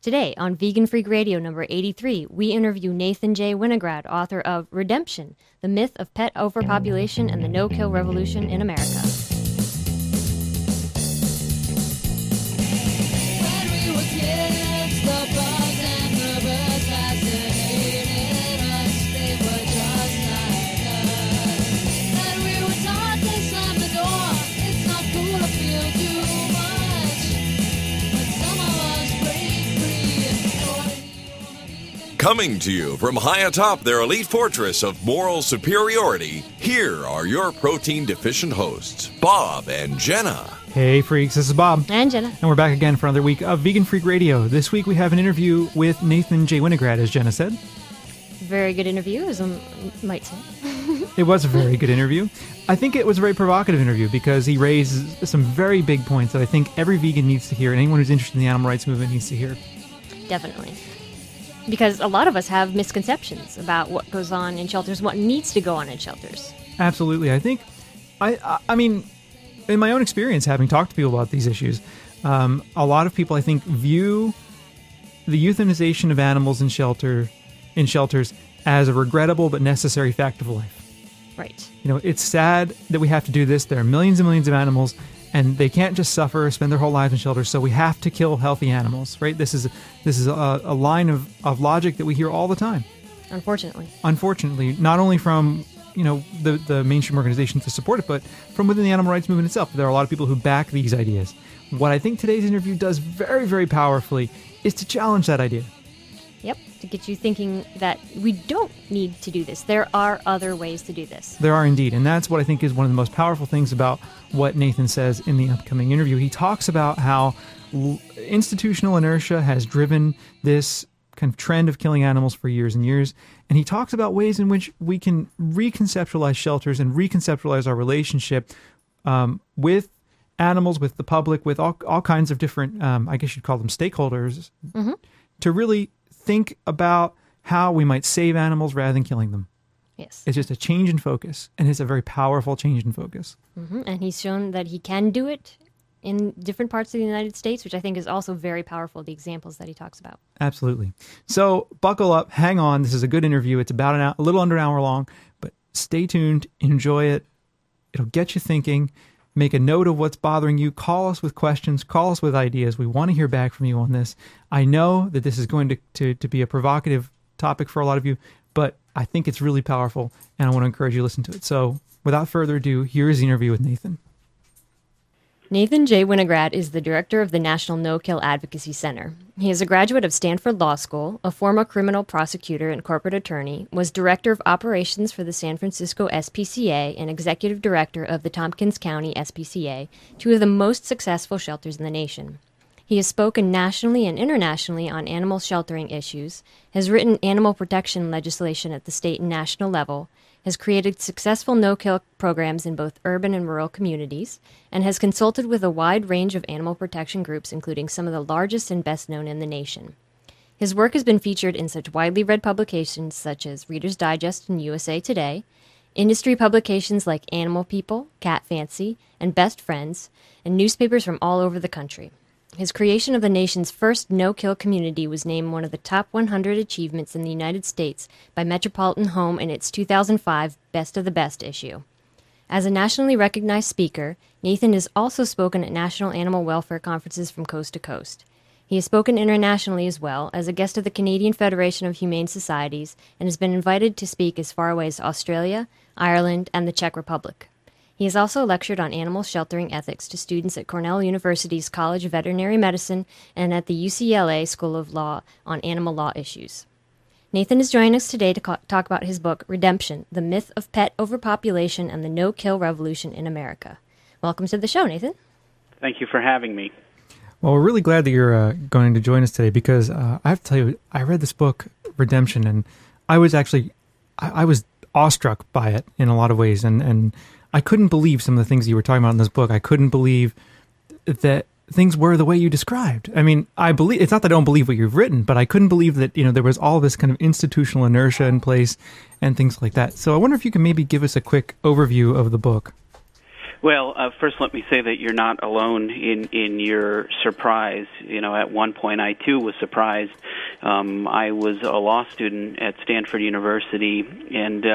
Today on Vegan Freak Radio number 83, we interview Nathan J. Winograd, author of Redemption, The Myth of Pet Overpopulation and the No-Kill Revolution in America. Coming to you from high atop their elite fortress of moral superiority, here are your protein-deficient hosts, Bob and Jenna. Hey freaks, this is Bob. And Jenna. And we're back again for another week of Vegan Freak Radio. This week we have an interview with Nathan J. Winograd, as Jenna said. Very good interview, as I might say. It was a very good interview. I think it was a very provocative interview because he raised some very big points that I think every vegan needs to hear and anyone who's interested in the animal rights movement needs to hear. Definitely. Because a lot of us have misconceptions about what goes on in shelters, what needs to go on in shelters. Absolutely. I think, I mean, in my own experience, having talked to people about these issues, a lot of people, I think, view the euthanization of animals in shelters as a regrettable but necessary fact of life. Right. You know, it's sad that we have to do this. There are millions and millions of animals, and they can't just suffer, spend their whole lives in shelters, so we have to kill healthy animals, right? This is a line of logic that we hear all the time. Unfortunately, not only from, you know, the mainstream organizations that support it, but from within the animal rights movement itself. There are a lot of people who back these ideas. What I think today's interview does very, very powerfully is to challenge that idea. Yep, to get you thinking that we don't need to do this. There are other ways to do this. There are indeed, and that's what I think is one of the most powerful things about what Nathan says in the upcoming interview. He talks about how institutional inertia has driven this kind of trend of killing animals for years and years, and he talks about ways in which we can reconceptualize shelters and reconceptualize our relationship with animals, with the public, with all kinds of different, I guess you'd call them stakeholders, to really think about how we might save animals rather than killing them. Yes. It's just a change in focus, and it's a very powerful change in focus. And he's shown that he can do it in different parts of the United States, which I think is also very powerful, the examples that he talks about. Absolutely. So buckle up, hang on. This is a good interview. It's about a little under an hour long, but stay tuned, enjoy it. It'll get you thinking. Make a note of what's bothering you. Call us with questions. Call us with ideas. We want to hear back from you on this. I know that this is going to be a provocative topic for a lot of you, but I think it's really powerful, and I want to encourage you to listen to it. So without further ado, here is the interview with Nathan. Nathan J. Winograd is the director of the National No-Kill Advocacy Center. He is a graduate of Stanford Law School, a former criminal prosecutor and corporate attorney, was director of operations for the San Francisco SPCA and executive director of the Tompkins County SPCA, two of the most successful shelters in the nation. He has spoken nationally and internationally on animal sheltering issues, has written animal protection legislation at the state and national level, has created successful no-kill programs in both urban and rural communities, and has consulted with a wide range of animal protection groups, including some of the largest and best known in the nation. His work has been featured in such widely read publications such as Reader's Digest and USA Today, industry publications like Animal People, Cat Fancy, and Best Friends, and newspapers from all over the country. His creation of the nation's first no-kill community was named one of the top 100 achievements in the United States by Metropolitan Home in its 2005 Best of the Best issue. As a nationally recognized speaker, Nathan has also spoken at national animal welfare conferences from coast to coast. He has spoken internationally as well, as a guest of the Canadian Federation of Humane Societies, and has been invited to speak as far away as Australia, Ireland, and the Czech Republic. He has also lectured on animal sheltering ethics to students at Cornell University's College of Veterinary Medicine and at the UCLA School of Law on animal law issues. Nathan is joining us today to talk about his book, Redemption, The Myth of Pet Overpopulation and the No-Kill Revolution in America. Welcome to the show, Nathan. Thank you for having me. Well, we're really glad that you're going to join us today because I have to tell you, I read this book, Redemption, and I was awestruck by it in a lot of ways, and I couldn't believe some of the things you were talking about in this book. I couldn't believe that things were the way you described. I mean, it's not that I don't believe what you've written, but I couldn't believe that, you know, there was all this kind of institutional inertia in place and things like that. So I wonder if you can maybe give us a quick overview of the book. Well, first let me say that you're not alone in your surprise. At one point I too was surprised. I was a law student at Stanford University, and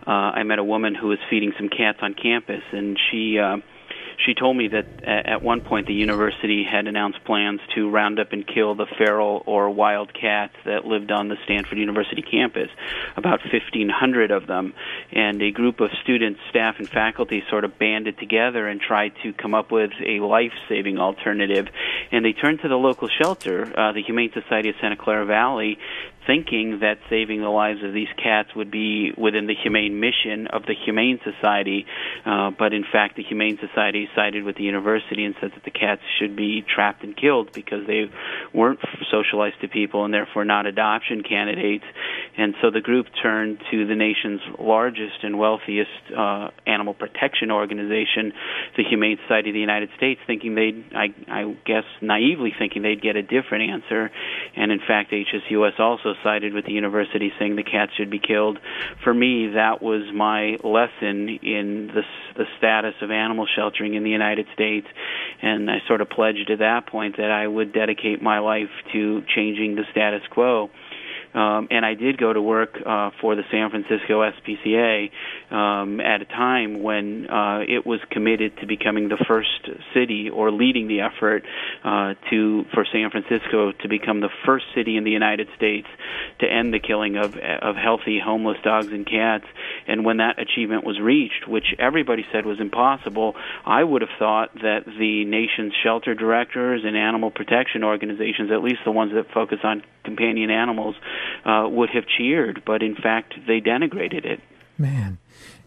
I met a woman who was feeding some cats on campus, and she told me that at one point the university had announced plans to round up and kill the feral or wild cats that lived on the Stanford University campus, about 1,500 of them. And a group of students, staff, and faculty sort of banded together and tried to come up with a life-saving alternative. And they turned to the local shelter, the Humane Society of Santa Clara Valley, thinking that saving the lives of these cats would be within the humane mission of the Humane Society, but in fact the Humane Society sided with the university and said that the cats should be trapped and killed because they weren't socialized to people and therefore not adoption candidates. And so the group turned to the nation's largest and wealthiest animal protection organization, the Humane Society of the United States, thinking I guess naively thinking they'd get a different answer. And in fact HSUS also sided with the university, saying the cats should be killed. For me, that was my lesson in the status of animal sheltering in the United States, and I sort of pledged at that point that I would dedicate my life to changing the status quo. And I did go to work for the San Francisco SPCA at a time when it was committed to becoming the first city, or leading the effort for San Francisco to become the first city in the United States to end the killing of healthy homeless dogs and cats. And when that achievement was reached, which everybody said was impossible, I would have thought that the nation's shelter directors and animal protection organizations, at least the ones that focus on companion animals, would have cheered, but in fact they denigrated it. Man,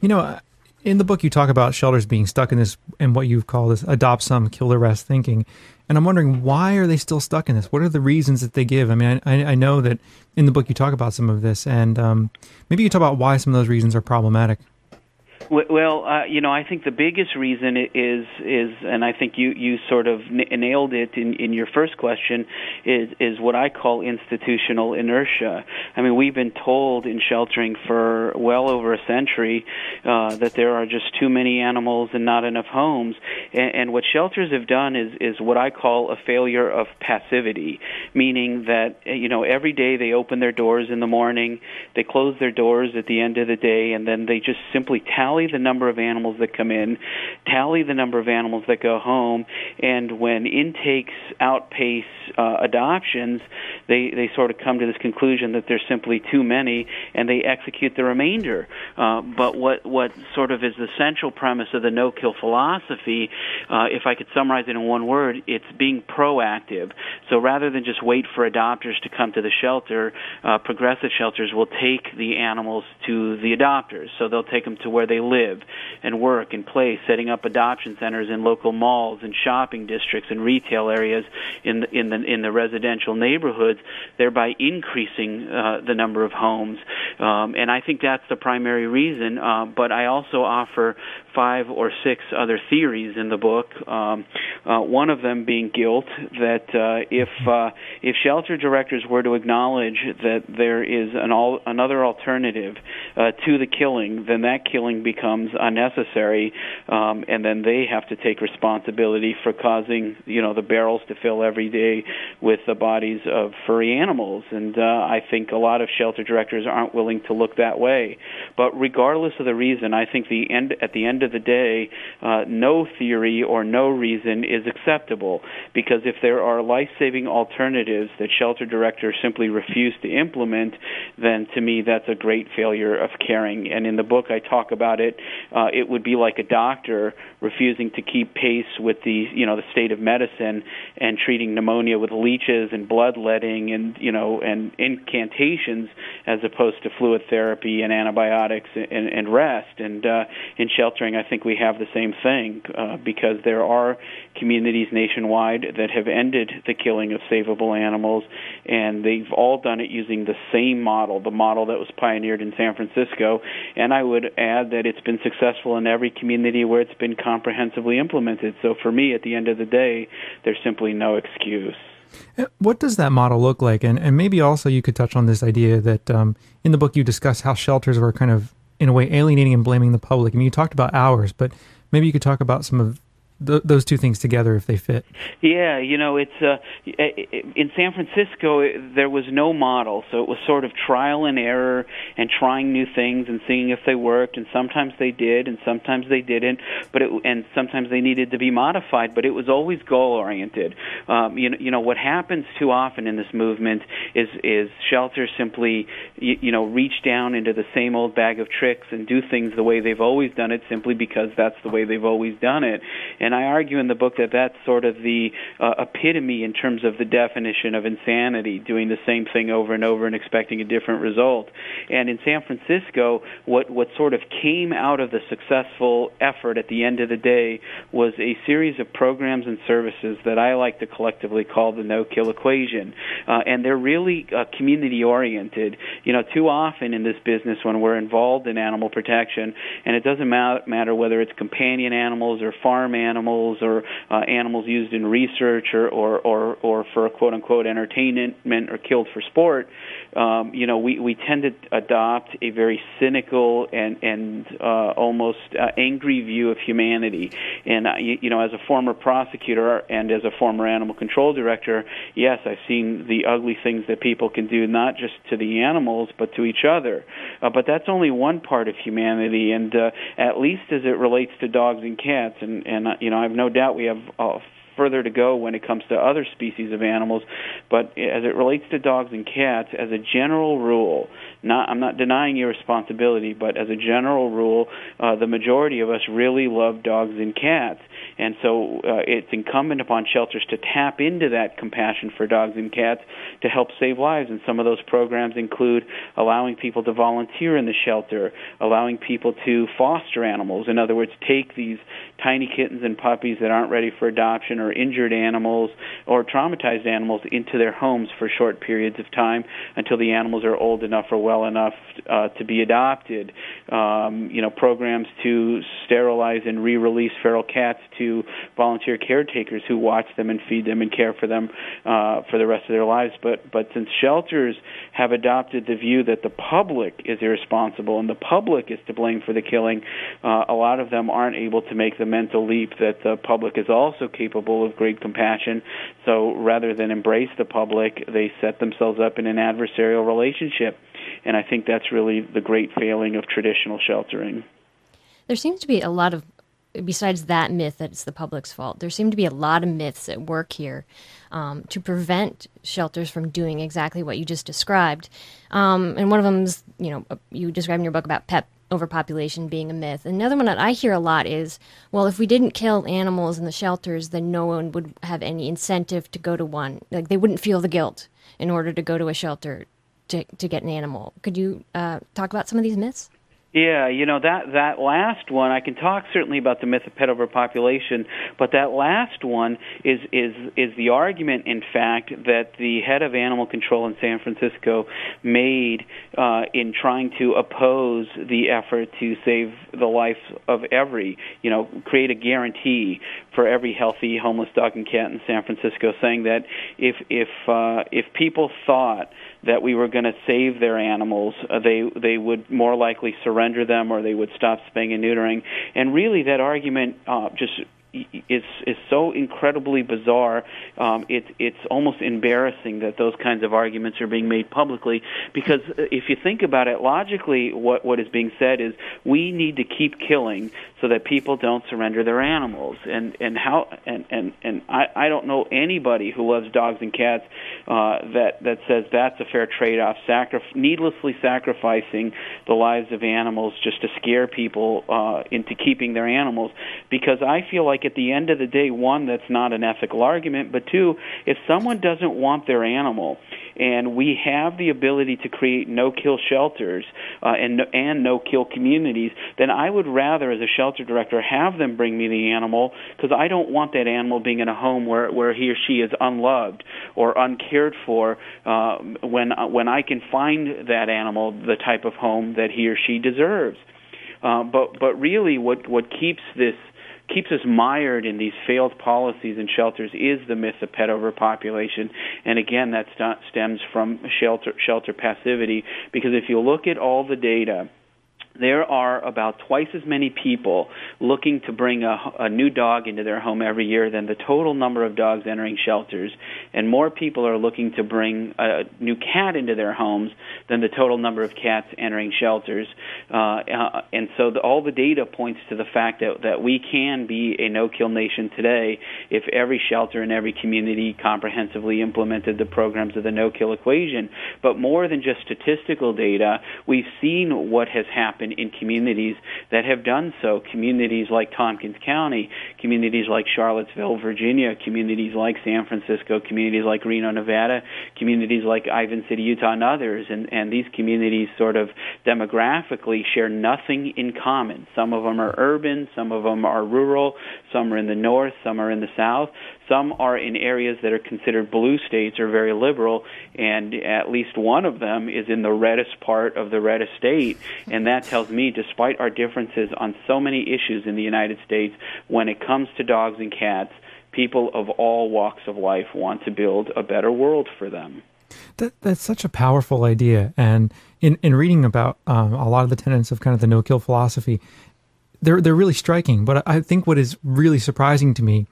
in the book you talk about shelters being stuck in this, and what you've called this adopt some, kill the rest thinking, and I'm wondering, why are they still stuck in this? What are the reasons that they give? I mean, I know that in the book you talk about some of this, and maybe you talk about why some of those reasons are problematic. Well, I think the biggest reason is, and I think you sort of nailed it in your first question, is what I call institutional inertia. I mean, we've been told in sheltering for well over a century that there are just too many animals and not enough homes. And what shelters have done is what I call a failure of passivity, meaning that, every day they open their doors in the morning, they close their doors at the end of the day, and then they just simply tally the number of animals that come in, tally the number of animals that go home, and when intakes outpace adoptions, they sort of come to this conclusion that there's simply too many, and they execute the remainder. But what sort of is the central premise of the no-kill philosophy, if I could summarize it in one word, it's being proactive. So rather than just wait for adopters to come to the shelter, progressive shelters will take the animals to the adopters. So they'll take them to where they live and work and play, setting up adoption centers in local malls and shopping districts and retail areas in the residential neighborhoods, thereby increasing the number of homes. And I think that's the primary reason. But I also offer 5 or 6 other theories in the book. One of them being guilt. That if shelter directors were to acknowledge that there is another alternative to the killing, then that killing becomes unnecessary, and then they have to take responsibility for causing the barrels to fill every day with the bodies of furry animals. And I think a lot of shelter directors aren't willing to look that way. But regardless of the reason, I think at the end of the day, no theory or no reason is acceptable, because if there are life-saving alternatives that shelter directors simply refuse to implement, then to me that's a great failure of caring. And in the book I talk about it. It would be like a doctor refusing to keep pace with the state of medicine and treating pneumonia with leeches and bloodletting and incantations, as opposed to fluid therapy and antibiotics and rest. And in sheltering, I think we have the same thing, because there are communities nationwide that have ended the killing of savable animals, and they've all done it using the same model, the model that was pioneered in San Francisco. And I would add that it's been successful in every community where it's been comprehensively implemented. So for me, at the end of the day, there's simply no excuse. What does that model look like? And maybe also you could touch on this idea that in the book you discuss how shelters were kind of, in a way, alienating and blaming the public. I mean, you talked about hours, but Maybe you could talk about some of those two things together if they fit. Yeah, it's in San Francisco there was no model, so it was sort of trial and error and trying new things and seeing if they worked, and sometimes they did and sometimes they didn't, and sometimes they needed to be modified, but it was always goal oriented. What happens too often in this movement is shelters simply reach down into the same old bag of tricks and do things the way they've always done it simply because that's the way they've always done it. And I argue in the book that that's sort of the epitome in terms of the definition of insanity, doing the same thing over and over and expecting a different result. And in San Francisco, what sort of came out of the successful effort at the end of the day was a series of programs and services that I like to collectively call the no-kill equation. And they're really community-oriented. Too often in this business when we're involved in animal protection, and it doesn't matter whether it's companion animals or farm animals or animals used in research or for quote-unquote entertainment or killed for sport, we tend to adopt a very cynical and almost angry view of humanity. And, as a former prosecutor and as a former animal control director, yes, I've seen the ugly things that people can do, not just to the animals, but to each other. But that's only one part of humanity, and at least as it relates to dogs and cats, and I have no doubt we have further to go when it comes to other species of animals, but as it relates to dogs and cats, as a general rule, I'm not denying your responsibility, but as a general rule, the majority of us really love dogs and cats. And so it's incumbent upon shelters to tap into that compassion for dogs and cats to help save lives. And some of those programs include allowing people to volunteer in the shelter, allowing people to foster animals. In other words, take these tiny kittens and puppies that aren't ready for adoption or injured animals or traumatized animals into their homes for short periods of time until the animals are old enough or well enough to be adopted. Programs to sterilize and re-release feral cats to volunteer caretakers who watch them and feed them and care for them for the rest of their lives. But since shelters have adopted the view that the public is irresponsible and the public is to blame for the killing, a lot of them aren't able to make the mental leap that the public is also capable of great compassion. So rather than embrace the public, they set themselves up in an adversarial relationship. And I think that's really the great failing of traditional sheltering. There seems to be a lot of, besides that myth that it's the public's fault, there seem to be a lot of myths at work here to prevent shelters from doing exactly what you just described. And one of them is, you described in your book about pet overpopulation being a myth. Another one that I hear a lot is, well, if we didn't kill animals in the shelters, then no one would have any incentive to go to one. Like, they wouldn't feel the guilt in order to go to a shelter to get an animal. Could you talk about some of these myths? Yeah, that last one, I can talk certainly about the myth of pet overpopulation, but that last one is the argument, in fact, that the head of animal control in San Francisco made in trying to oppose the effort to save the life of create a guarantee for every healthy homeless dog and cat in San Francisco, saying that if people thought that we were going to save their animals, they would more likely surrender them, or they would stop spaying and neutering. And really, that argument just is so incredibly bizarre. It's almost embarrassing that those kinds of arguments are being made publicly, because if you think about it logically, what is being said is we need to keep killing so that people don't surrender their animals. And I don't know anybody who loves dogs and cats that says that's a fair trade-off, needlessly sacrificing the lives of animals just to scare people into keeping their animals. Because I feel like at the end of the day, one, that's not an ethical argument, but two, if someone doesn't want their animal, and we have the ability to create no-kill shelters and no-kill communities, then I would rather, as a shelter director, have them bring me the animal, because I don't want that animal being in a home where he or she is unloved or uncared for, when I can find that animal the type of home that he or she deserves. But really, what keeps us mired in these failed policies and shelters is the myth of pet overpopulation. And again, that stems from shelter passivity, because if you look at all the data there are about twice as many people looking to bring a new dog into their home every year than the total number of dogs entering shelters, and more people are looking to bring a new cat into their homes than the total number of cats entering shelters. And so all the data points to the fact that we can be a no-kill nation today if every shelter and every community comprehensively implemented the programs of the no-kill equation. But more than just statistical data, we've seen what has happened in communities that have done so. Communities like Tompkins County, communities like Charlottesville, Virginia, communities like San Francisco, communities like Reno, Nevada, communities like Ivan City, Utah, and others. And these communities sort of demographically share nothing in common. Some of them are urban, some of them are rural, some are in the north, some are in the south. Some are in areas that are considered blue states or very liberal, and at least one of them is in the reddest part of the reddest state. And that tells me, despite our differences on so many issues in the United States, when it comes to dogs and cats, people of all walks of life want to build a better world for them. That's such a powerful idea. And in reading about a lot of the tenets of kind of the no-kill philosophy, they're really striking. But I think what is really surprising to me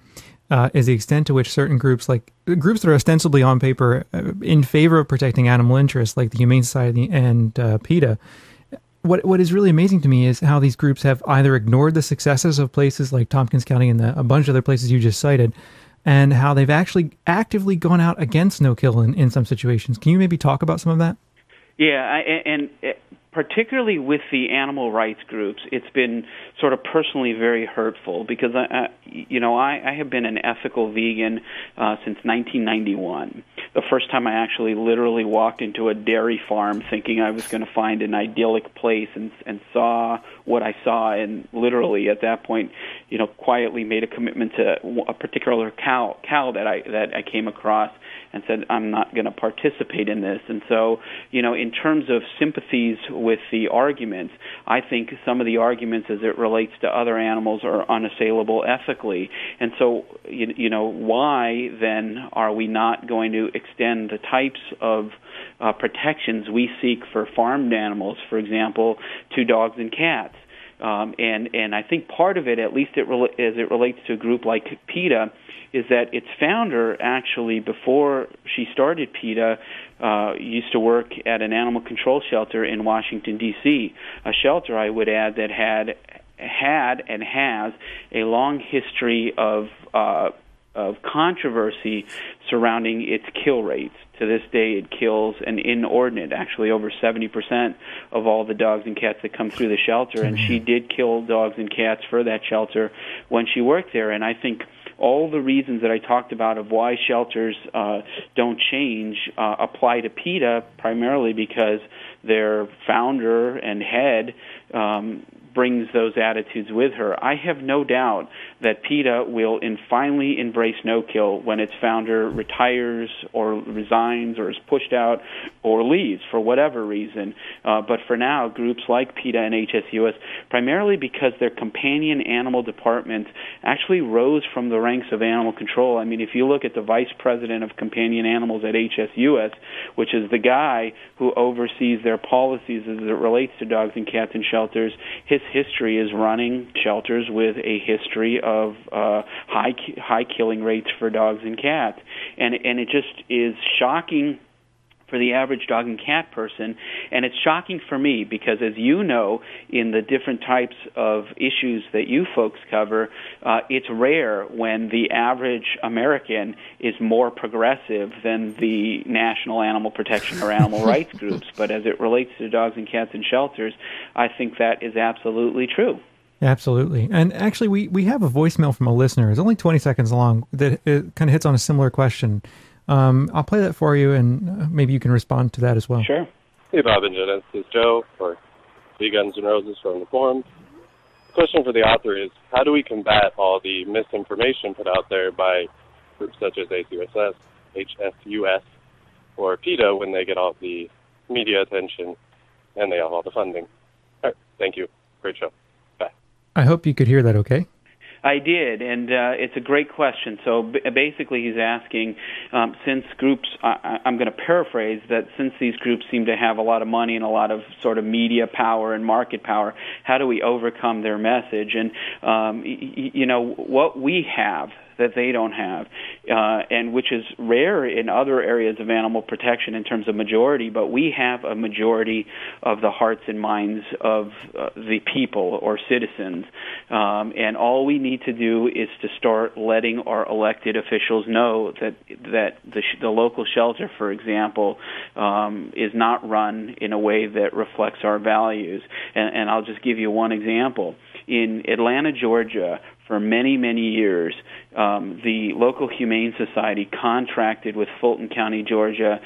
is the extent to which certain groups, like groups that are ostensibly on paper in favor of protecting animal interests, like the Humane Society and PETA, what is really amazing to me is how these groups have either ignored the successes of places like Tompkins County and a bunch of other places you just cited, and how they've actually actively gone out against no-kill in some situations. Can you maybe talk about some of that? Yeah, and particularly with the animal rights groups, it's been sort of personally very hurtful because I have been an ethical vegan since 1991. The first time I actually literally walked into a dairy farm thinking I was going to find an idyllic place and saw what I saw, and literally at that point, quietly made a commitment to a particular cow that I came across and said, I'm not going to participate in this. And so, in terms of sympathies with the arguments, I think some of the arguments as it relates to other animals are unassailable ethically. And so, why then are we not going to extend the types of protections we seek for farmed animals, for example, to dogs and cats? And I think part of it, at least as it relates to a group like PETA, is that its founder actually, before she started PETA, used to work at an animal control shelter in Washington, D.C., a shelter, I would add, that had and has a long history of controversy surrounding its kill rates. To this day, it kills an inordinate, actually over 70% of all the dogs and cats that come through the shelter, and she did kill dogs and cats for that shelter when she worked there. And I think all the reasons that I talked about of why shelters don't change apply to PETA, primarily because their founder and head brings those attitudes with her. I have no doubt that PETA will finally embrace no-kill when its founder retires or resigns or is pushed out or leaves for whatever reason. But for now, groups like PETA and HSUS, primarily because their companion animal departments actually rose from the ranks of animal control. I mean, if you look at the vice president of companion animals at HSUS, which is the guy who oversees their policies as it relates to dogs and cats in shelters, his history is running shelters with a history of high killing rates for dogs and cats, and it just is shocking for the average dog and cat person, and it's shocking for me because, as you know, in the different types of issues that you folks cover, it's rare when the average American is more progressive than the national animal protection or animal rights groups. But as it relates to dogs and cats in shelters, I think that is absolutely true. Absolutely. And actually, we have a voicemail from a listener. It's only 20 seconds long that it kind of hits on a similar question. I'll play that for you, and maybe you can respond to that as well. Sure. Hey, Bob and Jen, this is Joe for the Guns N' Roses from the forum. The question for the author is, how do we combat all the misinformation put out there by groups such as ACUSS, HSUS, or PETA when they get all the media attention and they have all the funding? All right, thank you. Great show. Bye. I hope you could hear that okay. I did, and it's a great question. So basically he's asking, since groups, I'm going to paraphrase, that since these groups seem to have a lot of money and a lot of sort of media power and market power, how do we overcome their message? And, what we have that they don't have, and which is rare in other areas of animal protection in terms of majority, but we have a majority of the hearts and minds of the people or citizens. And all we need to do is to start letting our elected officials know that the local shelter, for example, is not run in a way that reflects our values. And I'll just give you one example. In Atlanta, Georgia, for many, many years, the local Humane Society contracted with Fulton County, Georgia,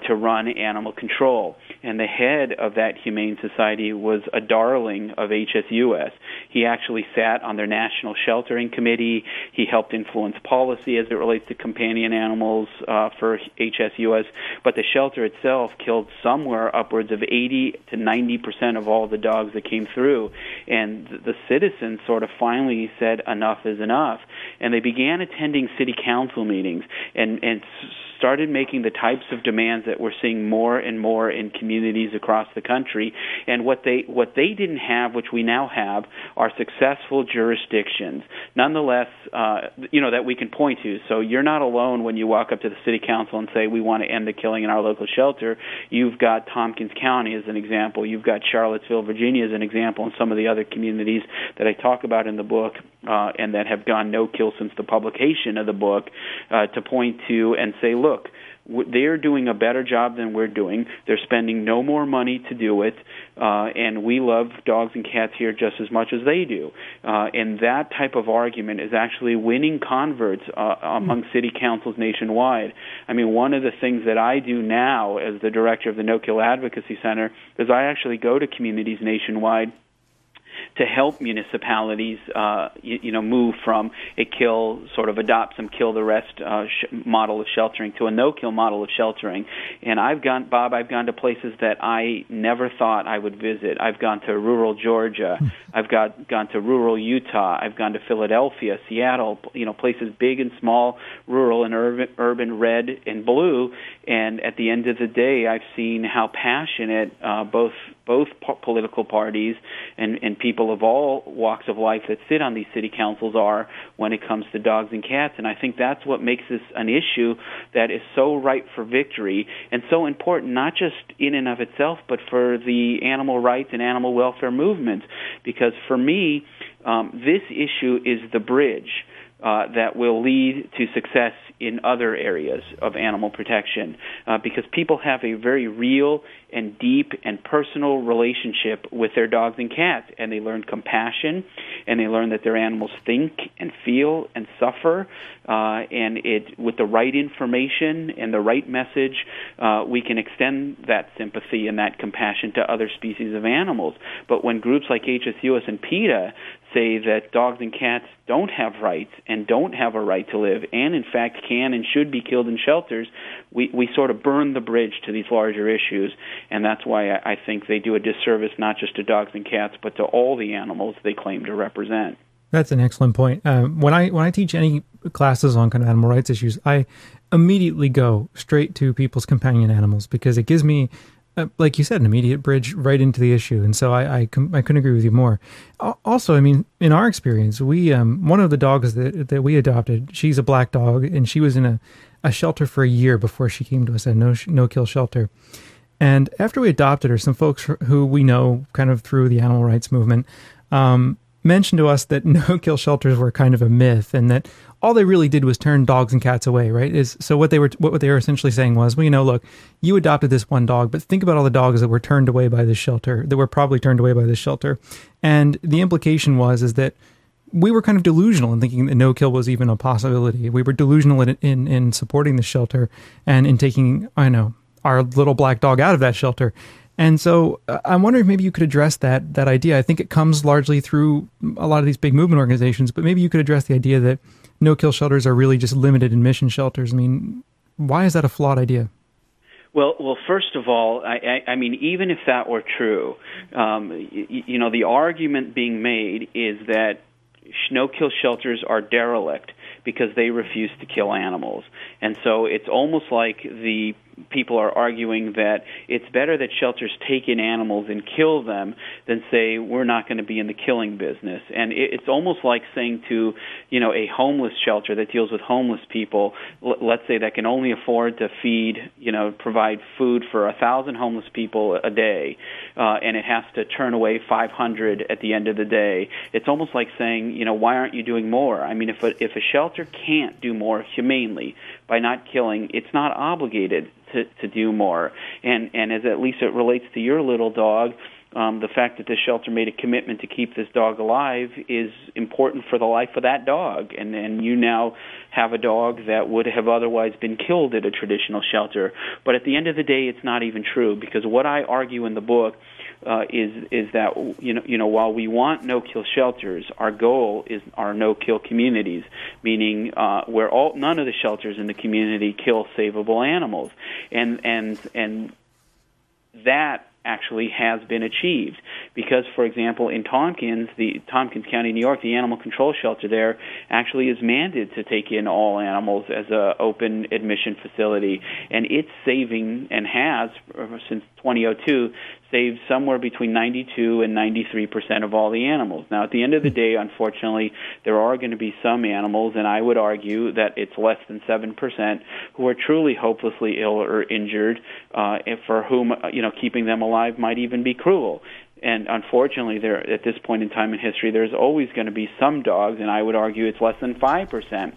to run animal control. And the head of that Humane Society was a darling of HSUS. He actually sat on their National Sheltering Committee. He helped influence policy as it relates to companion animals for HSUS. But the shelter itself killed somewhere upwards of 80 to 90% of all the dogs that came through. And the citizens sort of finally said, enough is enough. And they began attending city council meetings and started making the types of demands that we're seeing more and more in communities across the country. And what they didn't have, which we now have, are successful jurisdictions. Nonetheless, that we can point to. So you're not alone when you walk up to the city council and say, we want to end the killing in our local shelter. You've got Tompkins County as an example. You've got Charlottesville, Virginia as an example, and some of the other communities that I talk about in the book and that have gone no-kill since the publication of the book to point to and say, look, they're doing a better job than we're doing. They're spending no more money to do it, and we love dogs and cats here just as much as they do. And that type of argument is actually winning converts among city councils nationwide. I mean, one of the things that I do now as the director of the No Kill Advocacy Center is I actually go to communities nationwide to help municipalities, move from a kill, sort of adopt some kill the rest model of sheltering to a no-kill model of sheltering. And I've gone to places that I never thought I would visit. I've gone to rural Georgia. I've gone to rural Utah. I've gone to Philadelphia, Seattle, places big and small, rural and urban, red and blue. And at the end of the day, I've seen how passionate both political parties and people of all walks of life that sit on these city councils are when it comes to dogs and cats. And I think that's what makes this an issue that is so ripe for victory and so important, not just in and of itself, but for the animal rights and animal welfare movements. Because for me, this issue is the bridge that will lead to success in other areas of animal protection, because people have a very real and deep and personal relationship with their dogs and cats, and they learn compassion, and they learn that their animals think and feel and suffer, and with the right information and the right message, we can extend that sympathy and that compassion to other species of animals. But when groups like HSUS and PETA say that dogs and cats don't have rights and don't have a right to live and, in fact, can and should be killed in shelters, we sort of burn the bridge to these larger issues, and that's why I think they do a disservice not just to dogs and cats but to all the animals they claim to represent. That's an excellent point. When I teach any classes on kind of animal rights issues, I immediately go straight to people's companion animals because it gives me, like you said, an immediate bridge right into the issue. And so I couldn't agree with you more. Also, I mean, in our experience, we one of the dogs that we adopted, she's a black dog, and she was in a shelter for a year before she came to us at a no-kill shelter. And after we adopted her, some folks who we know kind of through the animal rights movement mentioned to us that no-kill shelters were kind of a myth and that all they really did was turn dogs and cats away, right? So what they were essentially saying was, well, look, you adopted this one dog, but think about all the dogs that were turned away by this shelter, that were probably turned away by this shelter. And the implication is that we were kind of delusional in thinking that no-kill was even a possibility. We were delusional in supporting the shelter and in taking, our little black dog out of that shelter. And so I'm wondering if maybe you could address that idea. I think it comes largely through a lot of these big movement organizations, but maybe you could address the idea that no-kill shelters are really just limited admission shelters. I mean, why is that a flawed idea? Well, first of all, I mean, even if that were true, the argument being made is that no-kill shelters are derelict because they refuse to kill animals. And so it's almost like the people are arguing that it's better that shelters take in animals and kill them than say we're not going to be in the killing business. And it's almost like saying to, a homeless shelter that deals with homeless people, let's say that can only afford to feed, provide food for 1,000 homeless people a day, and it has to turn away 500 at the end of the day. It's almost like saying, why aren't you doing more? I mean, if a shelter can't do more humanely by not killing, it's not obligated to do more. And as at least it relates to your little dog, the fact that the shelter made a commitment to keep this dog alive is important for the life of that dog. And you now have a dog that would have otherwise been killed at a traditional shelter. But at the end of the day, it's not even true, because what I argue in the book is that while we want no-kill shelters, our goal are no-kill communities, meaning where none of the shelters in the community kill savable animals, and that actually has been achieved because, for example, in Tompkins County, New York, the animal control shelter there actually is mandated to take in all animals as an open admission facility, and it's saving and has since 2002 saved somewhere between 92 and 93% of all the animals. Now, at the end of the day, unfortunately, there are going to be some animals, and I would argue that it's less than 7%, who are truly hopelessly ill or injured, and for whom keeping them alive might even be cruel. And unfortunately, at this point in time in history, there's always going to be some dogs, and I would argue it's less than 5%.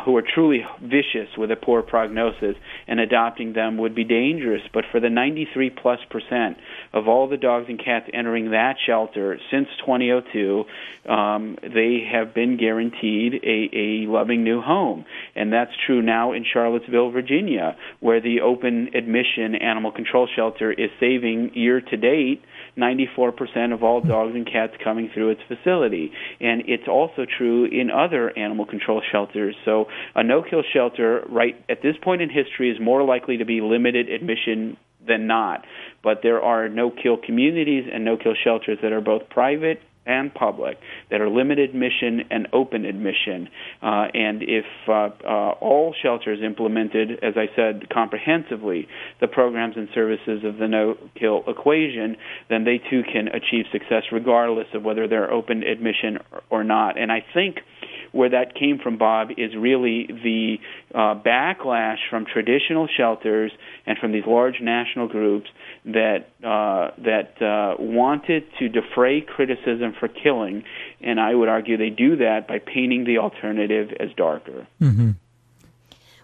Who are truly vicious with a poor prognosis, and adopting them would be dangerous. But for the 93+% of all the dogs and cats entering that shelter since 2002, they have been guaranteed a loving new home. And that's true now in Charlottesville, Virginia, where the open admission animal control shelter is saving year to date 94% of all dogs and cats coming through its facility. And it's also true in other animal control shelters. So a no-kill shelter, right at this point in history, is more likely to be limited admission than not. But there are no-kill communities and no-kill shelters that are both private and public, that are limited admission and open admission. And if all shelters implemented, as I said, comprehensively, the programs and services of the no-kill equation, then they too can achieve success regardless of whether they're open admission or not. And I think where that came from, Bob, is really the backlash from traditional shelters and from these large national groups that wanted to defray criticism for killing, and I would argue they do that by painting the alternative as darker. Mm-hmm.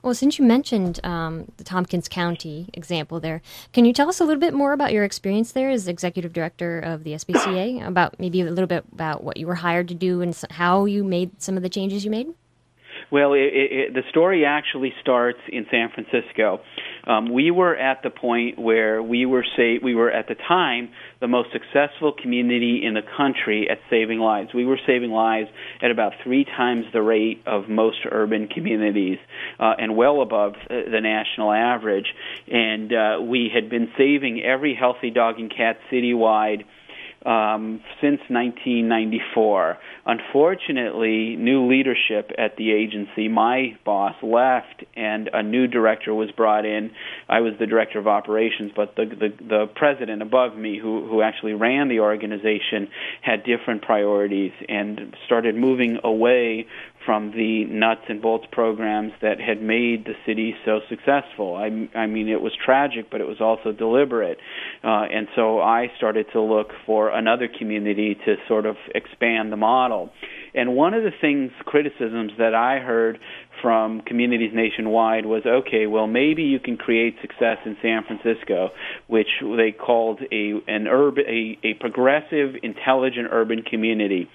Well, since you mentioned the Tompkins County example there, can you tell us a little bit more about your experience there as executive director of the SPCA, about maybe a little bit about what you were hired to do and how you made some of the changes you made? Well, the story actually starts in San Francisco. We were at the point where we were at the time the most successful community in the country at saving lives. We were saving lives at about 3 times the rate of most urban communities, and well above the national average. And we had been saving every healthy dog and cat citywide since 1994. Unfortunately, new leadership at the agency, my boss, left, and a new director was brought in. I was the director of operations, but the president above me, who actually ran the organization, had different priorities and started moving away from the nuts and bolts programs that had made the city so successful. I mean, it was tragic, but it was also deliberate. And so I started to look for another community to sort of expand the model. And one of the criticisms that I heard from communities nationwide was, okay, well, maybe you can create success in San Francisco, which they called a progressive, intelligent urban community.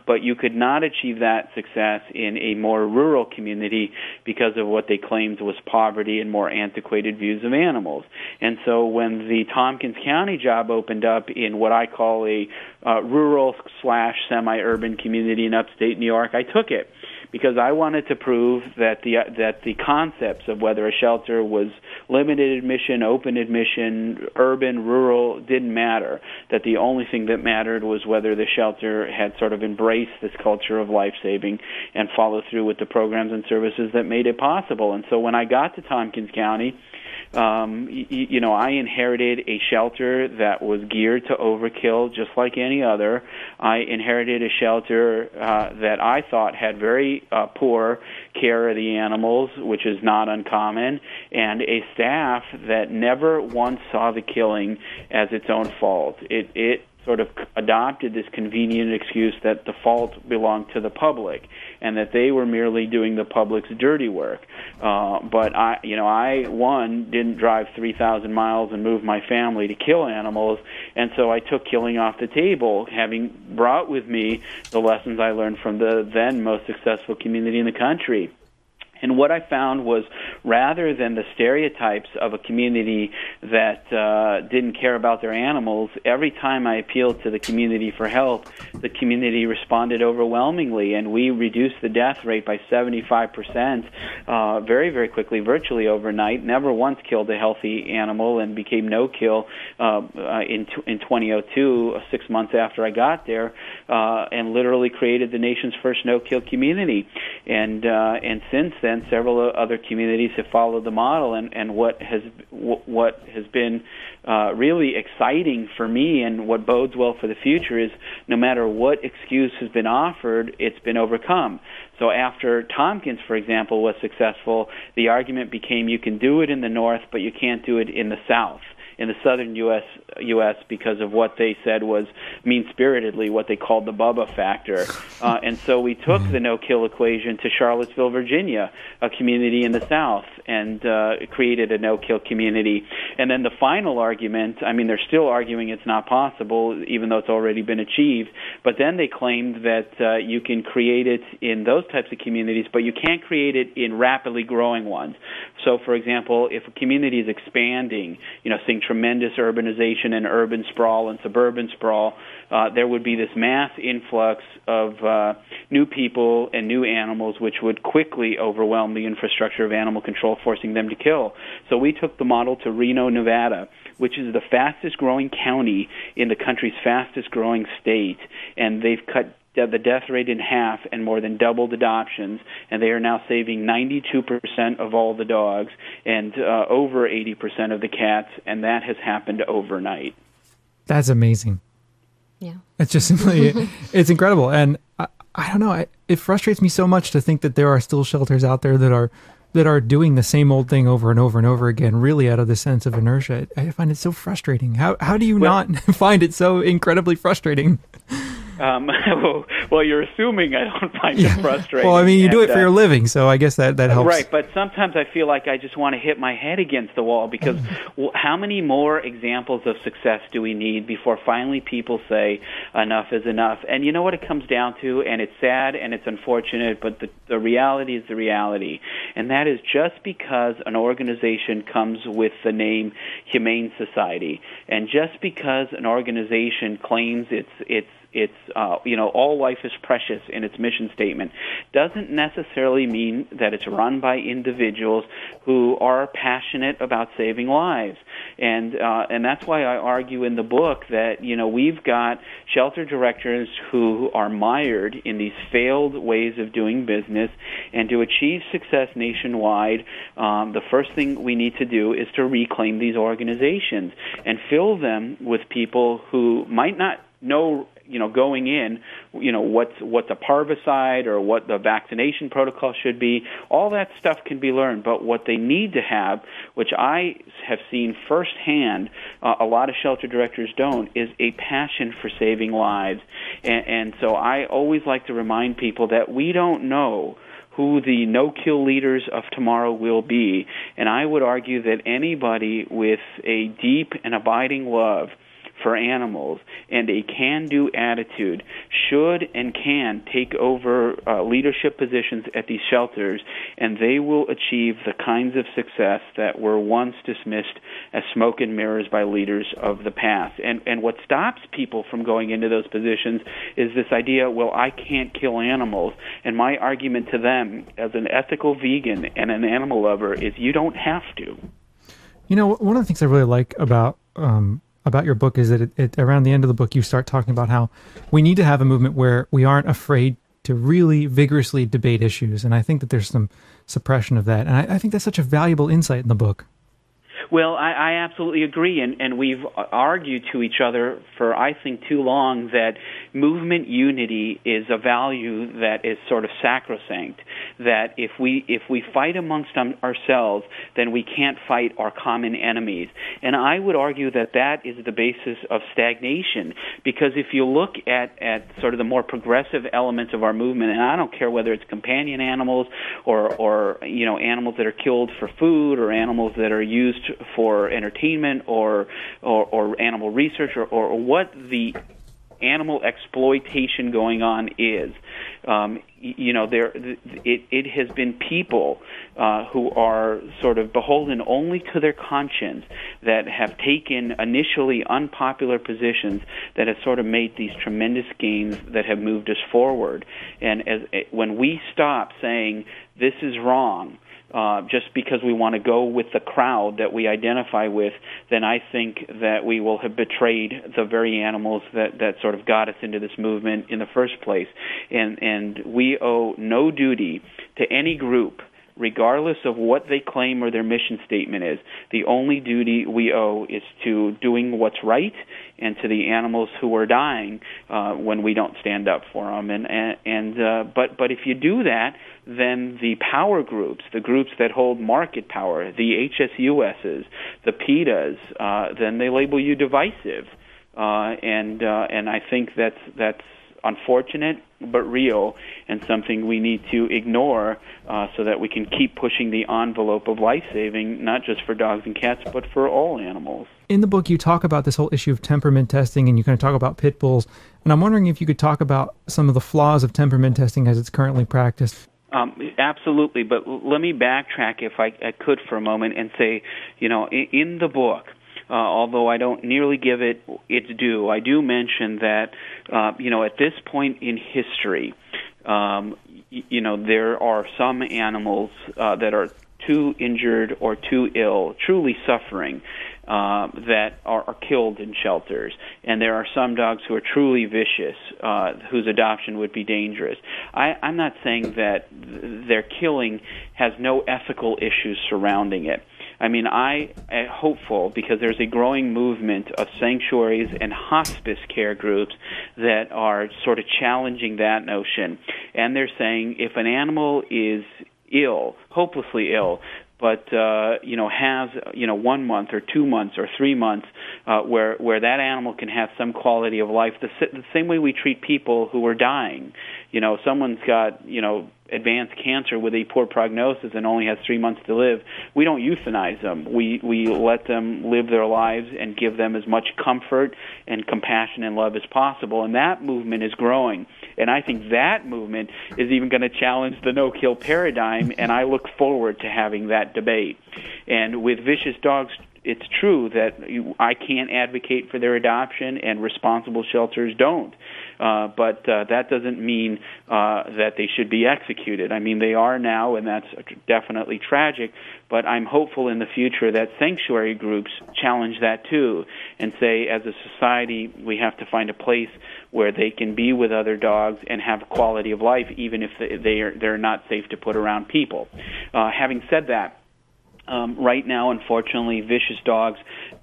But you could not achieve that success in a more rural community because of what they claimed was poverty and more antiquated views of animals. And so when the Tompkins County job opened up in what I call a rural/semi-urban community in upstate New York, I took it because I wanted to prove that the concepts of whether a shelter was limited admission, open admission, urban, rural, didn't matter. That the only thing that mattered was whether the shelter had sort of embraced this culture of life-saving and followed through with the programs and services that made it possible. And so when I got to Tompkins County, I inherited a shelter that was geared to overkill just like any other. I inherited a shelter that I thought had very poor care of the animals, which is not uncommon, and a staff that never once saw the killing as its own fault. It sort of adopted this convenient excuse that the fault belonged to the public and that they were merely doing the public's dirty work. But I didn't drive 3,000 miles and move my family to kill animals, and so I took killing off the table, having brought with me the lessons I learned from the then most successful community in the country. And what I found was, rather than the stereotypes of a community that didn't care about their animals, every time I appealed to the community for help, the community responded overwhelmingly, and we reduced the death rate by 75% very, very quickly, virtually overnight. Never once killed a healthy animal, and became no-kill in 2002, 6 months after I got there, and literally created the nation's first no-kill community. And since then, several other communities have followed the model, and what has been really exciting for me and what bodes well for the future is no matter what excuse has been offered, it's been overcome. So after Tompkins, for example, was successful, the argument became you can do it in the north, but you can't do it in the south, in the southern U.S. because of what they said was mean-spiritedly what they called the Bubba factor. And so we took the no-kill equation to Charlottesville, Virginia, a community in the south, and created a no-kill community. And then the final argument, they're still arguing it's not possible, even though it's already been achieved, but then they claimed that you can create it in those types of communities, but you can't create it in rapidly growing ones. So, for example, if a community is expanding, seeing tremendous urbanization and urban sprawl and suburban sprawl, there would be this mass influx of new people and new animals, which would quickly overwhelm the infrastructure of animal control, forcing them to kill. So we took the model to Reno, Nevada, which is the fastest-growing county in the country's fastest-growing state, and they've cut the death rate in half and more than doubled adoptions, and they are now saving 92% of all the dogs and over 80% of the cats, and that has happened overnight. That's amazing. Yeah. It's just simply, it's incredible. And I don't know, it frustrates me so much to think that there are still shelters out there that are doing the same old thing over and over and over again, really out of the sense of inertia. I find it so frustrating. How do you not find it so incredibly frustrating? Well, you're assuming I don't find it frustrating. Well, you do it for your living, so I guess that helps. Right, but sometimes I feel like I just want to hit my head against the wall because how many more examples of success do we need before finally people say enough is enough? And you know what it comes down to, and it's sad and it's unfortunate, but the reality is the reality, and that is just because an organization comes with the name Humane Society, and just because an organization claims it's all life is precious in its mission statement, doesn't necessarily mean that it's run by individuals who are passionate about saving lives. And that's why I argue in the book that, we've got shelter directors who are mired in these failed ways of doing business, and to achieve success nationwide, the first thing we need to do is to reclaim these organizations and fill them with people who might not know, going in, what's a parvicide or what the vaccination protocol should be. All that stuff can be learned, but what they need to have, which I have seen firsthand, a lot of shelter directors don't, is a passion for saving lives. And so I always like to remind people that we don't know who the no-kill leaders of tomorrow will be. And I would argue that anybody with a deep and abiding love for animals and a can-do attitude should and can take over leadership positions at these shelters, and they will achieve the kinds of success that were once dismissed as smoke and mirrors by leaders of the past. And what stops people from going into those positions is this idea, well, I can't kill animals. And my argument to them as an ethical vegan and an animal lover is you don't have to. You know, one of the things I really like about your book is that it around the end of the book, you start talking about how we need to have a movement where we aren't afraid to really vigorously debate issues. And I think that there's some suppression of that. And I think that's such a valuable insight in the book. Well, I absolutely agree, and we've argued to each other for, I think, too long that movement unity is a value that is sort of sacrosanct, that if we fight amongst ourselves, then we can't fight our common enemies. And I would argue that that is the basis of stagnation, because if you look at sort of the more progressive elements of our movement, and I don't care whether it's companion animals or animals that are killed for food or animals that are used for entertainment or animal research or what the animal exploitation going on is. It has been people who are sort of beholden only to their conscience that have taken initially unpopular positions that have sort of made these tremendous gains that have moved us forward. And when we stop saying this is wrong, just because we want to go with the crowd that we identify with, then I think that we will have betrayed the very animals that sort of got us into this movement in the first place. And we owe no duty to any group, regardless of what they claim or their mission statement is. The only duty we owe is to doing what's right and to the animals who are dying when we don't stand up for them. But if you do that, then the power groups, the groups that hold market power, the HSUSs, the PETAs, then they label you divisive. And I think that's unfortunate but real, and something we need to ignore so that we can keep pushing the envelope of life-saving, not just for dogs and cats, but for all animals. In the book, you talk about this whole issue of temperament testing, and you kind of talk about pit bulls. And I'm wondering if you could talk about some of the flaws of temperament testing as it's currently practiced. Absolutely, but let me backtrack if I could for a moment and say, in the book, although I don't nearly give it its due, I do mention that, at this point in history, there are some animals that are too injured or too ill, truly suffering, that are killed in shelters. And there are some dogs who are truly vicious, whose adoption would be dangerous. I'm not saying that their killing has no ethical issues surrounding it. I mean, I am hopeful because there's a growing movement of sanctuaries and hospice care groups that are sort of challenging that notion. And they're saying if an animal is ill, hopelessly ill, but has 1 month or 2 months or 3 months where that animal can have some quality of life, the same way we treat people who are dying. Someone's got advanced cancer with a poor prognosis and only has 3 months to live. We don't euthanize them. We let them live their lives and give them as much comfort and compassion and love as possible. And that movement is growing. And I think that movement is even going to challenge the no-kill paradigm, and I look forward to having that debate. And with vicious dogs, it's true that I can't advocate for their adoption, and responsible shelters don't. But that doesn't mean that they should be executed. I mean, they are now, and that's definitely tragic. But I'm hopeful in the future that sanctuary groups challenge that too and say, as a society, we have to find a place where they can be with other dogs and have quality of life, even if they're not safe to put around people. Having said that, right now, unfortunately, vicious dogs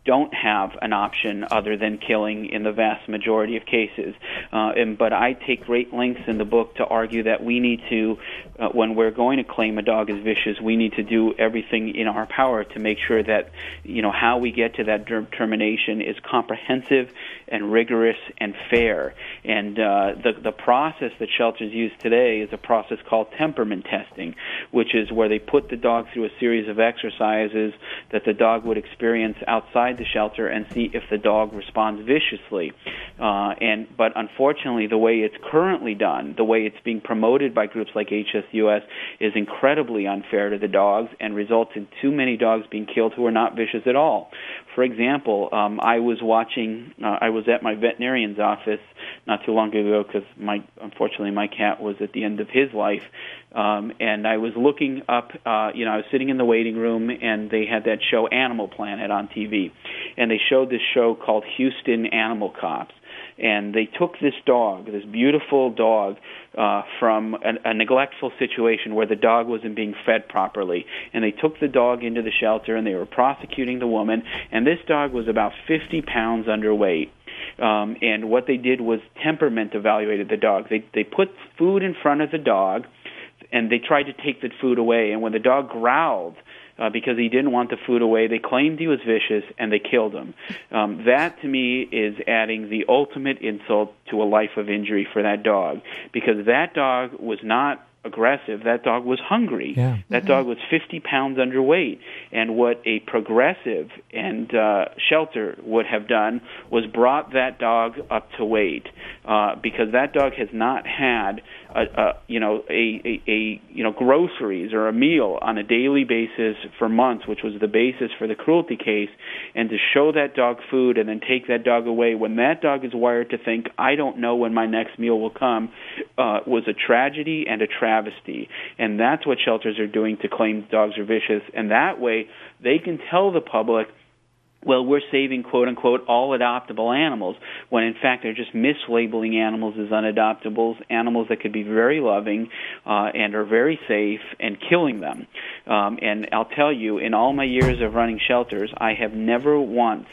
don't have an option other than killing in the vast majority of cases. But I take great lengths in the book to argue that we need to, when we're going to claim a dog as vicious, we need to do everything in our power to make sure that, how we get to that determination is comprehensive and rigorous and fair. And the process that shelters use today is a process called temperament testing, which is where they put the dog through a series of exercises that the dog would experience outside inside the shelter and see if the dog responds viciously. But unfortunately, the way it's currently done, the way it's being promoted by groups like HSUS, is incredibly unfair to the dogs and results in too many dogs being killed who are not vicious at all. For example, I was at my veterinarian's office not too long ago because unfortunately my cat was at the end of his life, and I was looking up, I was sitting in the waiting room, and they had that show Animal Planet on TV, and they showed this show called Houston Animal Cops. And they took this dog, this beautiful dog, from a neglectful situation where the dog wasn't being fed properly. And they took the dog into the shelter, and they were prosecuting the woman. And this dog was about 50 pounds underweight. And what they did was temperament evaluated the dog. They put food in front of the dog, and they tried to take the food away. And when the dog growled, because he didn't want the food away, they claimed he was vicious, and they killed him. That, to me, is adding the ultimate insult to a life of injury for that dog, because that dog was not aggressive. That dog was hungry. Yeah. That dog was 50 pounds underweight. And what a progressive and shelter would have done was brought that dog up to weight, because that dog has not had groceries or a meal on a daily basis for months, which was the basis for the cruelty case. And to show that dog food and then take that dog away when that dog is wired to think, I don't know when my next meal will come, was a tragedy and a travesty. And that's what shelters are doing to claim dogs are vicious. And that way they can tell the public, well, we're saving, quote-unquote, all adoptable animals, when in fact they're just mislabeling animals as unadoptables, animals that could be very loving and are very safe, and killing them. And I'll tell you, in all my years of running shelters, I have never once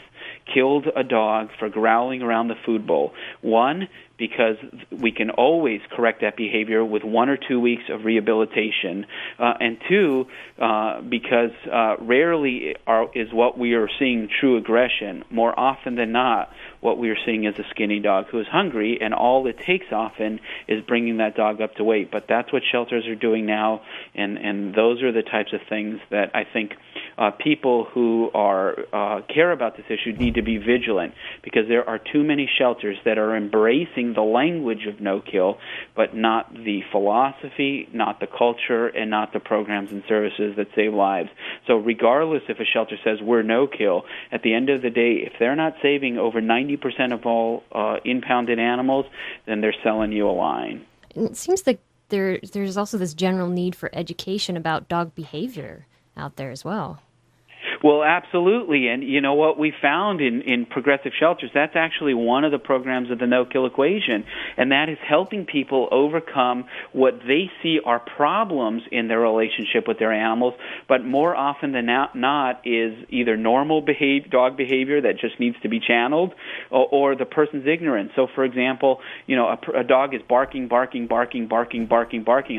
killed a dog for growling around the food bowl. One, because we can always correct that behavior with 1 or 2 weeks of rehabilitation, and two, because rarely is what we are seeing true aggression. More often than not, what we are seeing is a skinny dog who is hungry, and all it takes often is bringing that dog up to weight. But that's what shelters are doing now, and those are the types of things that I think people who care about this issue need to be vigilant, because there are too many shelters that are embracing the language of no-kill, but not the philosophy, not the culture, and not the programs and services that save lives. So regardless if a shelter says we're no-kill, at the end of the day, if they're not saving over 90% of all impounded animals, then they're selling you a line. And it seems like there's also this general need for education about dog behavior out there as well. Well, absolutely. And you know what we found in progressive shelters, that's actually one of the programs of the no-kill equation, and that is helping people overcome what they see are problems in their relationship with their animals, but more often than not is either normal dog behavior that just needs to be channeled, or the person's ignorance. So, for example, a dog is barking, and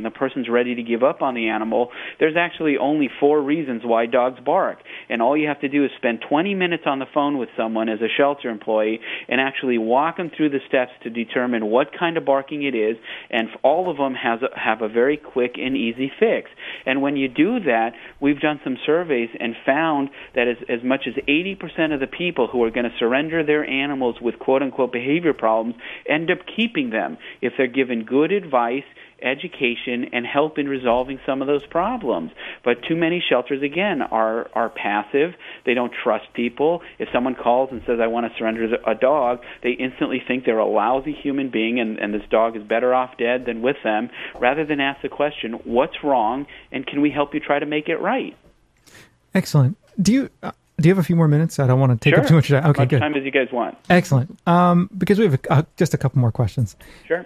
the person's ready to give up on the animal. There's actually only 4 reasons why dogs bark. And all you have to do is spend 20 minutes on the phone with someone as a shelter employee and actually walk them through the steps to determine what kind of barking it is, and all of them have a very quick and easy fix. And when you do that, we've done some surveys and found that as much as 80% of the people who are going to surrender their animals with quote-unquote behavior problems end up keeping them if they're given good advice, education, and help in resolving some of those problems. But too many shelters, again, are passive. They don't trust people. If someone calls and says, I want to surrender a dog, they instantly think they're a lousy human being and this dog is better off dead than with them, rather than ask the question, what's wrong, and can we help you try to make it right? Excellent. Do you have a few more minutes? I don't want to take up too much time. Okay, much good. time as you guys want. Excellent. Because we have just a couple more questions. Sure.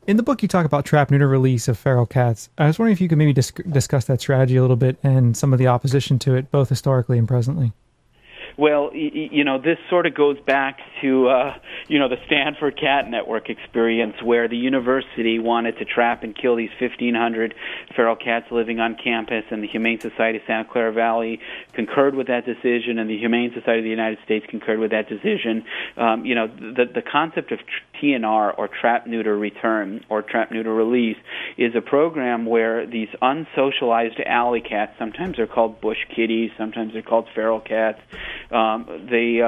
In the book, you talk about trap, neuter, release of feral cats. I was wondering if you could maybe discuss that strategy a little bit and some of the opposition to it, both historically and presently. Well, this sort of goes back to the Stanford Cat Network experience, where the university wanted to trap and kill these 1,500 feral cats living on campus, and the Humane Society of Santa Clara Valley concurred with that decision, and the Humane Society of the United States concurred with that decision. The concept of TNR, or trap, neuter, return, or trap, neuter, release, is a program where these unsocialized alley cats, sometimes they're called bush kitties, sometimes they're called feral cats, they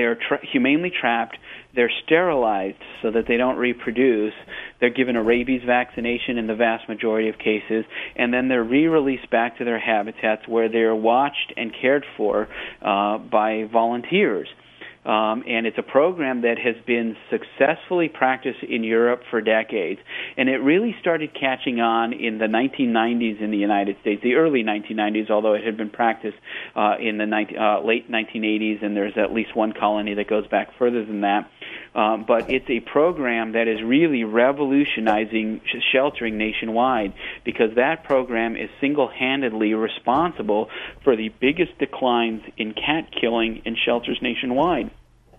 are humanely trapped. They're sterilized so that they don't reproduce. They're given a rabies vaccination in the vast majority of cases, and then they're re-released back to their habitats where they're watched and cared for by volunteers. And it's a program that has been successfully practiced in Europe for decades. And it really started catching on in the 1990s in the United States, the early 1990s, although it had been practiced in the late 1980s, and there's at least one colony that goes back further than that. But it's a program that is really revolutionizing sheltering nationwide, because that program is single-handedly responsible for the biggest declines in cat killing in shelters nationwide.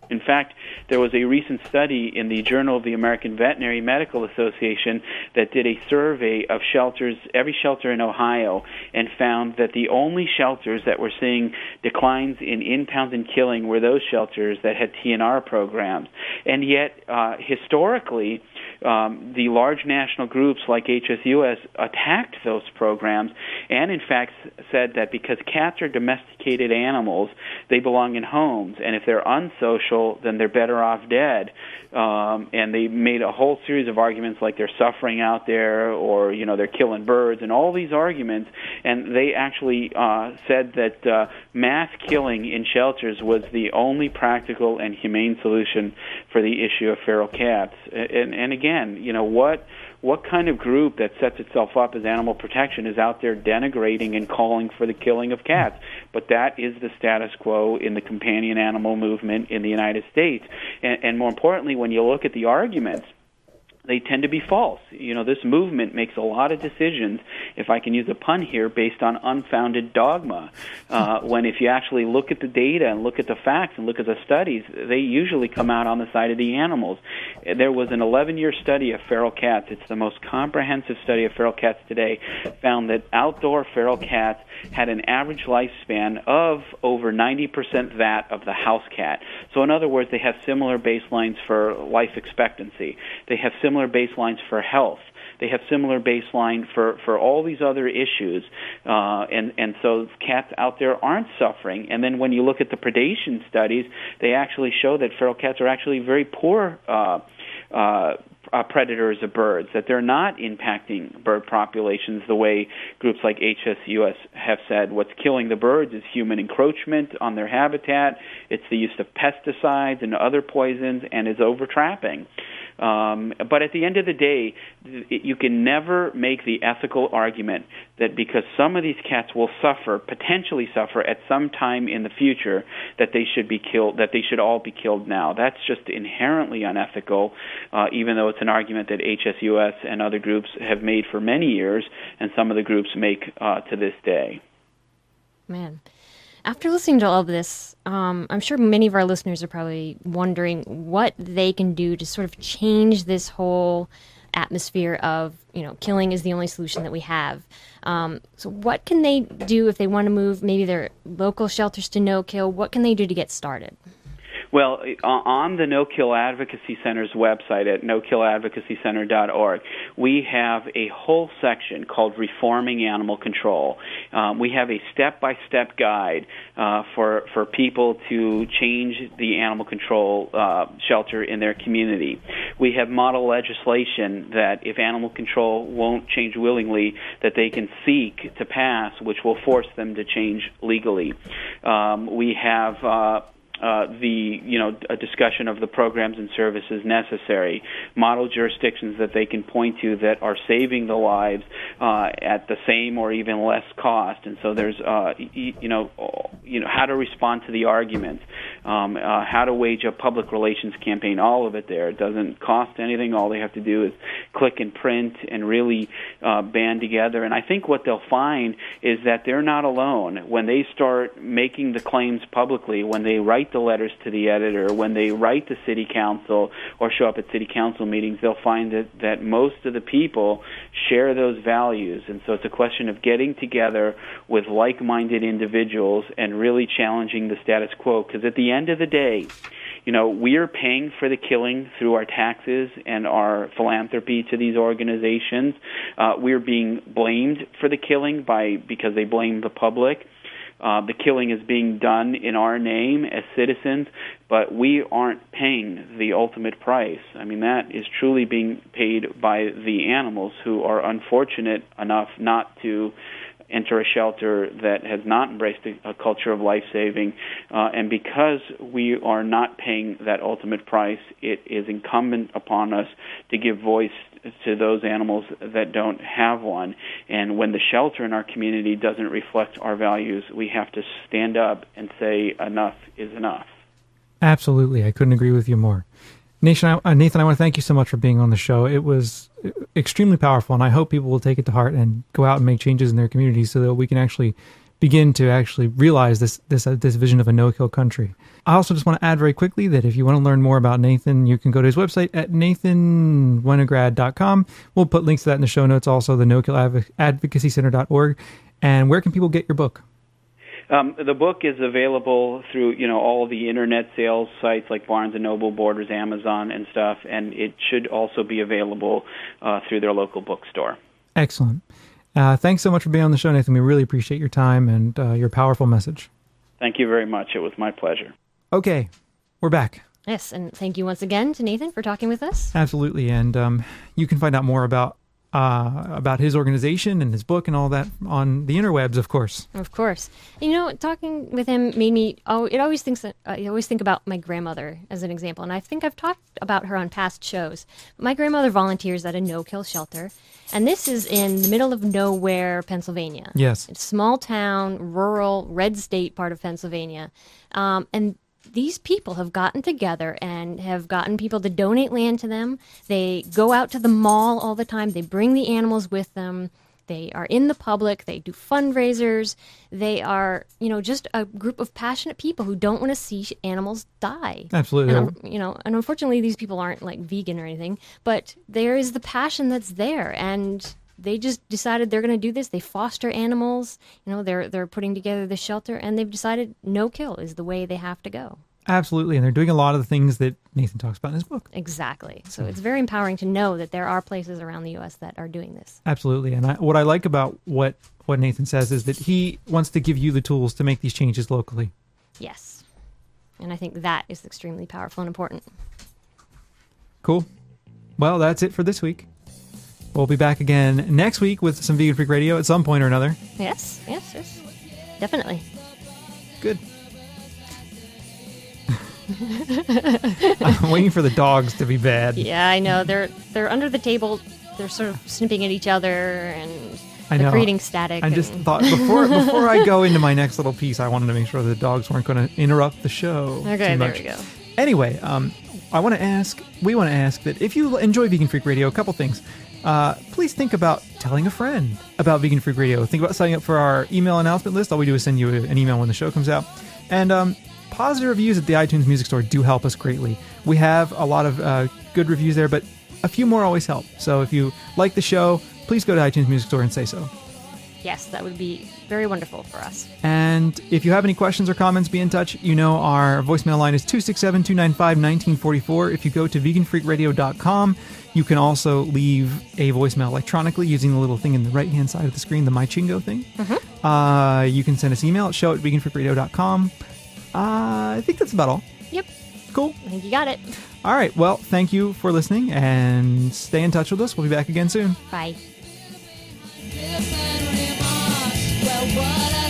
In fact, there was a recent study in the Journal of the American Veterinary Medical Association that did a survey of shelters, every shelter in Ohio, and found that the only shelters that were seeing declines in impounds and killing were those shelters that had TNR programs. And yet, historically, the large national groups like HSUS attacked those programs and, in fact, said that because cats are domesticated animals, they belong in homes, and if they're unsocial, then they're better off dead. And they made a whole series of arguments like they're suffering out there, or they're killing birds, and all these arguments. And they actually said that mass killing in shelters was the only practical and humane solution for the issue of feral cats. And again, what kind of group that sets itself up as animal protection is out there denigrating and calling for the killing of cats? But that is the status quo in the companion animal movement in the United States. And more importantly, when you look at the arguments, they tend to be false. This movement makes a lot of decisions, if I can use a pun here, based on unfounded dogma. When if you actually look at the data and look at the facts and look at the studies, they usually come out on the side of the animals. There was an 11-year study of feral cats. It's the most comprehensive study of feral cats today, found that outdoor feral cats had an average lifespan of over 90% that of the house cat. So in other words, they have similar baselines for life expectancy. They have similar baselines for health. They have similar baseline for all these other issues, and so cats out there aren't suffering. And then when you look at the predation studies, they actually show that feral cats are actually very poor predators of birds, that they're not impacting bird populations the way groups like HSUS have said. What's killing the birds is human encroachment on their habitat, it's the use of pesticides and other poisons, and is overtrapping. But at the end of the day, you can never make the ethical argument that because some of these cats will potentially suffer at some time in the future, that they should be killed, that they should all be killed now. That's just inherently unethical, even though it's an argument that HSUS and other groups have made for many years, and some of the groups make to this day. Man. After listening to all of this, I'm sure many of our listeners are probably wondering what they can do to sort of change this whole atmosphere of, killing is the only solution that we have. So what can they do if they want to move maybe their local shelters to no-kill? What can they do to get started? Well, on the No Kill Advocacy Center's website at nokilladvocacycenter.org, we have a whole section called Reforming Animal Control. We have a step-by-step guide for people to change the animal control shelter in their community. We have model legislation that if animal control won't change willingly, that they can seek to pass, which will force them to change legally. We have a discussion of the programs and services necessary, model jurisdictions that they can point to that are saving the lives at the same or even less cost. And so there's, how to respond to the arguments. how to wage a public relations campaign, all of it there. It doesn't cost anything. All they have to do is click and print and really band together. And I think what they'll find is that they're not alone. When they start making the claims publicly, when they write the letters to the editor, when they write to city council or show up at city council meetings, they'll find that most of the people share those values. And so it's a question of getting together with like-minded individuals and really challenging the status quo. Because at the end of the day, we are paying for the killing through our taxes and our philanthropy to these organizations. We're being blamed for the killing because they blame the public. The killing is being done in our name as citizens, but we aren't paying the ultimate price. I mean, that is truly being paid by the animals who are unfortunate enough not to enter a shelter that has not embraced a culture of life-saving. And because we are not paying that ultimate price, it is incumbent upon us to give voice to those animals that don't have one. And when the shelter in our community doesn't reflect our values, we have to stand up and say enough is enough. Absolutely. I couldn't agree with you more. Nathan, I want to thank you so much for being on the show. It was extremely powerful, and I hope people will take it to heart and go out and make changes in their communities so that we can actually begin to actually realize this vision of a no-kill country. I also just want to add very quickly that if you want to learn more about Nathan, you can go to his website at nathanwinograd.com. We'll put links to that in the show notes, also the NoKillAdvocacyCenter.org. And where can people get your book? The book is available through, all the internet sales sites like Barnes & Noble, Borders, Amazon, and stuff, and it should also be available through their local bookstore. Excellent. Thanks so much for being on the show, Nathan. We really appreciate your time and your powerful message. Thank you very much. It was my pleasure. Okay, we're back. Yes, and thank you once again to Nathan for talking with us. Absolutely, and you can find out more about his organization and his book and all that on the interwebs, of course. Of course. Talking with him made me, I always think about my grandmother as an example. And I think I've talked about her on past shows. My grandmother volunteers at a no-kill shelter. And this is in the middle of nowhere, Pennsylvania. Yes. It's a small town, rural, red state part of Pennsylvania. And these people have gotten together and have gotten people to donate land to them. They go out to the mall all the time. They bring the animals with them. They are in the public. They do fundraisers. They are, just a group of passionate people who don't want to see animals die. Absolutely. And, and unfortunately, these people aren't like vegan or anything, but there is the passion that's there. And they just decided they're going to do this. They foster animals. They're putting together the shelter, and they've decided no kill is the way they have to go. Absolutely, and they're doing a lot of the things that Nathan talks about in his book. Exactly. So it's very empowering to know that there are places around the U.S. that are doing this. Absolutely, and what I like about what Nathan says is that he wants to give you the tools to make these changes locally. Yes, and I think that is extremely powerful and important. Cool. Well, that's it for this week. We'll be back again next week with some Vegan Freak Radio at some point or another. Yes. Definitely. Good. I'm waiting for the dogs to be bad. Yeah, I know. They're under the table. They're sort of snipping at each other and creating static. I just thought before I go into my next little piece, I wanted to make sure the dogs weren't going to interrupt the show. Okay, there we go. Anyway, we want to ask that if you enjoy Vegan Freak Radio, a couple things. Please think about telling a friend about Vegan Freak Radio. Think about signing up for our email announcement list. All we do is send you an email when the show comes out. And positive reviews at the iTunes Music Store do help us greatly. We have a lot of good reviews there, but a few more always help. So if you like the show, please go to iTunes Music Store and say so. Yes, that would be very wonderful for us. And if you have any questions or comments, be in touch. Our voicemail line is 267-295-1944. If you go to veganfreakradio.com, you can also leave a voicemail electronically using the little thing in the right-hand side of the screen, the MyChingo thing. Mm-hmm. You can send us email at show@veganfreakradio.com. I think that's about all. Yep. Cool. I think you got it. All right. Well, thank you for listening, and stay in touch with us. We'll be back again soon. Bye. Well, what